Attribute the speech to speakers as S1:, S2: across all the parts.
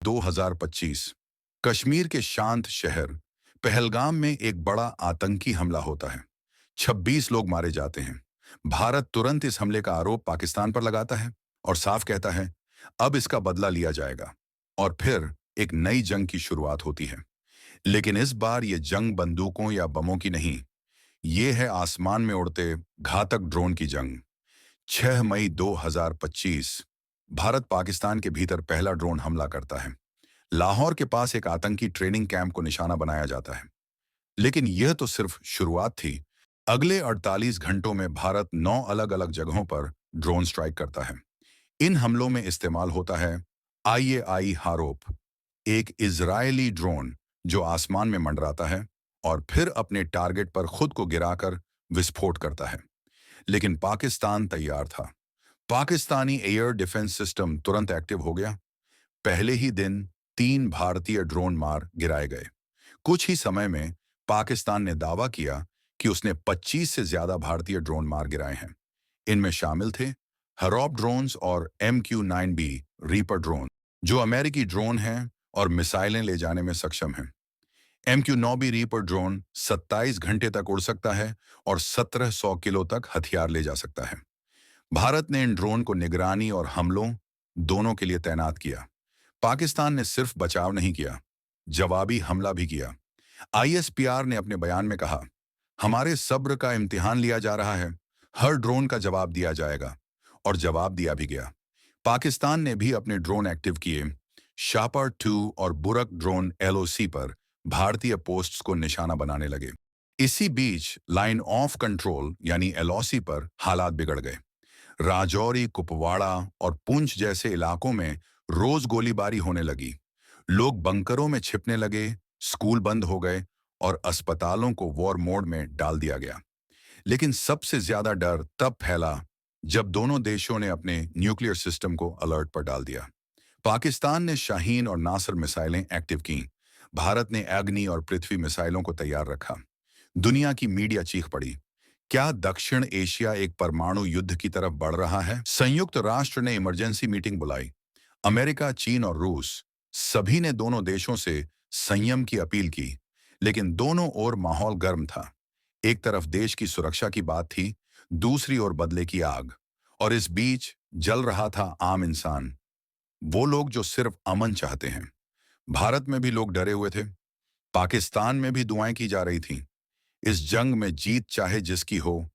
S1: 2025 कश्मीर के शांत शहर पहलगाम में एक बड़ा आतंकी हमला होता है। 26 लोग मारे जाते हैं। भारत तुरंत इस हमले का आरोप पाकिस्तान पर लगाता है और साफ कहता है, अब इसका बदला लिया जाएगा। और फिर एक नई जंग की शुरुआत होती है। लेकिन इस बार ये जंग बंदूकों या बमों की नहीं, ये है आसमान में उड़ते घातक ड्रोन की जंग। 6 मई 2025 भारत पाकिस्तान के भीतर पहला ड्रोन हमला करता है। लाहौर के पास एक आतंकी ट्रेनिंग कैंप को निशाना बनाया जाता है। लेकिन यह तो सिर्फ शुरुआत थी। अगले 48 घंटों में भारत 9 अलग अलग जगहों पर ड्रोन स्ट्राइक करता है। इन हमलों में इस्तेमाल होता है IAI हारोप, एक इजरायली ड्रोन जो आसमान में मंडराता है और फिर अपने टारगेट पर खुद को गिराकर विस्फोट करता है। लेकिन पाकिस्तान तैयार था। पाकिस्तानी एयर डिफेंस सिस्टम तुरंत एक्टिव हो गया। पहले ही दिन 3 भारतीय ड्रोन मार गिराए गए। कुछ ही समय में पाकिस्तान ने दावा किया कि उसने 25 से ज्यादा भारतीय ड्रोन मार गिराए हैं। इनमें शामिल थे हरॉप ड्रोन्स और MQ-9B रीपर ड्रोन, जो अमेरिकी ड्रोन हैं और मिसाइलें ले जाने में सक्षम हैं। MQ-9B रीपर ड्रोन 27 घंटे तक उड़ सकता है और 1700 किलो तक हथियार ले जा सकता है। भारत ने इन ड्रोन को निगरानी और हमलों दोनों के लिए तैनात किया। पाकिस्तान ने सिर्फ बचाव नहीं किया, जवाबी हमला भी किया। ISPR ने अपने बयान में कहा, हमारे सब्र का इम्तिहान लिया जा रहा है, हर ड्रोन का जवाब दिया जाएगा। और जवाब दिया भी गया। पाकिस्तान ने भी अपने ड्रोन एक्टिव किए। शापर 2 और बुरक ड्रोन LOC पर भारतीय पोस्ट्स को निशाना बनाने लगे। इसी बीच लाइन ऑफ कंट्रोल यानी LOC पर हालात बिगड़ गए। राजौरी, कुपवाड़ा और पुंछ जैसे इलाकों में रोज गोलीबारी होने लगी। लोग बंकरों में छिपने लगे, स्कूल बंद हो गए और अस्पतालों को वॉर मोड में डाल दिया गया। लेकिन सबसे ज्यादा डर तब फैला जब दोनों देशों ने अपने न्यूक्लियर सिस्टम को अलर्ट पर डाल दिया। पाकिस्तान ने शाहीन और नासर मिसाइलें एक्टिव की। भारत ने अग्नि और पृथ्वी मिसाइलों को तैयार रखा। दुनिया की मीडिया चीख पड़ी, क्या दक्षिण एशिया एक परमाणु युद्ध की तरफ बढ़ रहा है? संयुक्त राष्ट्र ने इमरजेंसी मीटिंग बुलाई। अमेरिका, चीन और रूस सभी ने दोनों देशों से संयम की अपील की। लेकिन दोनों ओर माहौल गर्म था। एक तरफ देश की सुरक्षा की बात थी, दूसरी ओर बदले की आग। और इस बीच जल रहा था आम इंसान, वो लोग जो सिर्फ अमन चाहते हैं। भारत में भी लोग डरे हुए थे। पाकिस्तान में भी दुआएं की जा रही थीं। इस जंग में जीत चाहे जिसकी हो,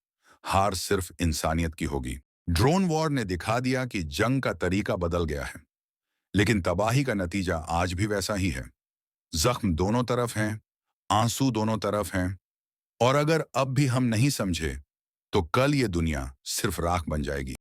S1: हार सिर्फ इंसानियत की होगी। ड्रोन वॉर ने दिखा दिया कि जंग का तरीका बदल गया है, लेकिन तबाही का नतीजा आज भी वैसा ही है। जख्म दोनों तरफ हैं, आंसू दोनों तरफ हैं। और अगर अब भी हम नहीं समझे, तो कल ये दुनिया सिर्फ राख बन जाएगी।